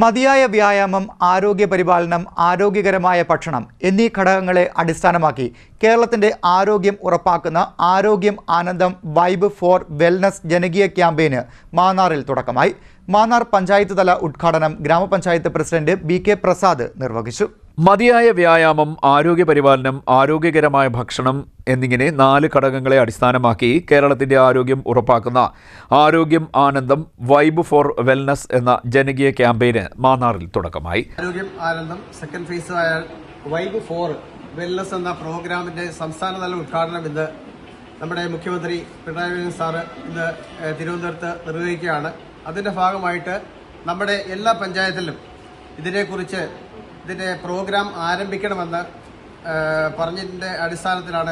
മതിയായ വ്യായാമം, ആരോഗ്യ പരിപാലനം, ആരോഗ്യകരമായ ഭക്ഷണം എന്നീ ഘടകങ്ങളെ അടിസ്ഥാനമാക്കി കേരളത്തിന്റെ ആരോഗ്യം ഉറപ്പാക്കുന്ന ആരോഗ്യം ആനന്ദം വൈബ് ഫോർ വെൽനസ് ജനകീയ ക്യാമ്പയിന് മാന്നാറിൽ തുടക്കമായി. മാന്നാർ പഞ്ചായത്ത് തല ഉദ്ഘാടനം ഗ്രാമപഞ്ചായത്ത് പ്രസിഡന്റ് BK പ്രസാദ് നിർവഹിച്ചു. മതിയായ വ്യായാമം, ആരോഗ്യ പരിപാലനം, ആരോഗ്യകരമായ ഭക്ഷണം എന്നിങ്ങനെ 4 ഘടകങ്ങളെ അടിസ്ഥാനമാക്കി കേരളത്തിന്റെ ആരോഗ്യം ഉറപ്പാക്കുന്ന ആരോഗ്യം ആനന്ദം വൈബ് ഫോർ വെൽനസ് എന്ന ജനകീയ ക്യാമ്പയിന് മാന്നാറിൽ തുടക്കമായി. ആരോഗ്യം ആനന്ദം സെക്കൻഡ് ഫേസ് ആയ വൈബ് ഫോർ വെൽനസ് എന്ന പ്രോഗ്രാമിന്റെ സംസ്ഥാനതല ഉദ്ഘാടനം ഇന്ന് നമ്മുടെ മുഖ്യമന്ത്രി പിണറായി വിജയൻ സാറ് ഇന്ന് തിരുവനന്തപുരത്ത് നിർവഹിക്കുകയാണ്. അതിന്റെ ഭാഗമായിട്ട് നമ്മുടെ എല്ലാ പഞ്ചായത്തിലും ഇതിന്റെ പ്രോഗ്രാം ആരംഭിക്കണമെന്ന് പറഞ്ഞതിന്റെ അടിസ്ഥാനത്തിലാണ്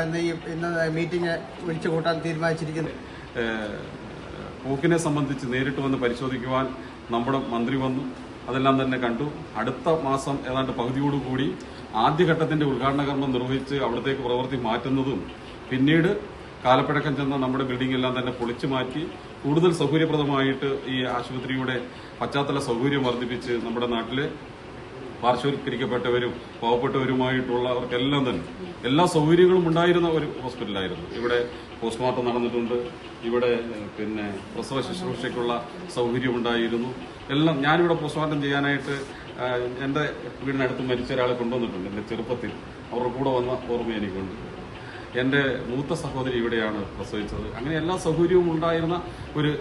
ഇന്ന് മീറ്റിംഗ് വിളിച്ചു കൂട്ടാൻ തീരുമാനിച്ചിരിക്കുന്നത്. പോക്കിനെ സംബന്ധിച്ച് നേരിട്ട് വന്ന് പരിശോധിക്കുവാൻ നമ്മുടെ മന്ത്രി വന്നു, അതെല്ലാം തന്നെ കണ്ടു. അടുത്ത മാസം ഏതാണ്ട് പകുതിയോടുകൂടി ആദ്യഘട്ടത്തിന്റെ ഉദ്ഘാടന കർമ്മം നിർവഹിച്ച് അവിടത്തേക്ക് പ്രവൃത്തി മാറ്റുന്നതും പിന്നീട് കാലപ്പഴക്കം ചെന്ന നമ്മുടെ ബിൽഡിംഗ് എല്ലാം തന്നെ പൊളിച്ചു മാറ്റി കൂടുതൽ സൗകര്യപ്രദമായിട്ട് ഈ ആശുപത്രിയുടെ പശ്ചാത്തല സൗകര്യം വർദ്ധിപ്പിച്ച് നമ്മുടെ നാട്ടിലെ പാർശ്വവൽക്കരിക്കപ്പെട്ടവരും പാവപ്പെട്ടവരുമായിട്ടുള്ളവർക്കെല്ലാം തന്നെ എല്ലാ സൗകര്യങ്ങളും ഉണ്ടായിരുന്ന ഒരു ഹോസ്പിറ്റലായിരുന്നു. ഇവിടെ പോസ്റ്റ്മോർട്ടം നടന്നിട്ടുണ്ട്, ഇവിടെ പ്രസവ ശുശ്രൂഷയ്ക്കുള്ള സൗകര്യമുണ്ടായിരുന്നു. എല്ലാം ഞാനിവിടെ പോസ്റ്റ്മോർട്ടം ചെയ്യാനായിട്ട് എൻ്റെ വീടിനടുത്ത് മരിച്ച ഒരാളെ കൊണ്ടുവന്നിട്ടുണ്ട്. എൻ്റെ ചെറുപ്പത്തിൽ അവരുടെ കൂടെ വന്ന ഓർമ്മ എനിക്കുണ്ട്. എൻ്റെ മൂത്ത സഹോദരി ഇവിടെയാണ് പ്രസവിച്ചത്. അങ്ങനെ എല്ലാ സൗകര്യവും ഉണ്ടായിരുന്ന ഒരു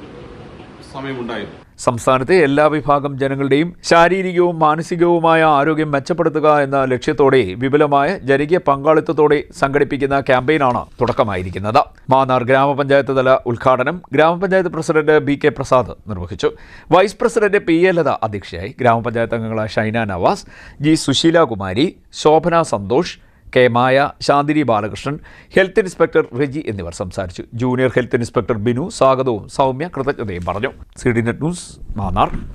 സമയമുണ്ടായിരുന്നു. സംസ്ഥാനത്തെ എല്ലാ വിഭാഗം ജനങ്ങളുടെയും ശാരീരികവും മാനസികവുമായ ആരോഗ്യം മെച്ചപ്പെടുത്തുക എന്ന ലക്ഷ്യത്തോടെ വിപുലമായ ജനകീയ പങ്കാളിത്തത്തോടെ സംഘടിപ്പിക്കുന്ന ക്യാമ്പയിനാണ് തുടക്കമായിരിക്കുന്നത്. മാന്നാർ ഗ്രാമപഞ്ചായത്ത് തല ഉദ്ഘാടനം ഗ്രാമപഞ്ചായത്ത് പ്രസിഡന്റ് BK പ്രസാദ് നിർവഹിച്ചു. വൈസ് പ്രസിഡന്റ് PA ലത അധ്യക്ഷയായി. ഗ്രാമപഞ്ചായത്ത് അംഗങ്ങളായ ഷൈന നവാസ്, G സുശീലാകുമാരി, ശോഭന സന്തോഷ്, K മായ, ശാന്തിനി ബാലകൃഷ്ണൻ, ഹെൽത്ത് ഇൻസ്പെക്ടർ റെജി എന്നിവർ സംസാരിച്ചു. ജൂനിയർ ഹെൽത്ത് ഇൻസ്പെക്ടർ ബിനു സ്വാഗതവും സൗമ്യ കൃതജ്ഞതയും പറഞ്ഞു. CDNet news Mannar.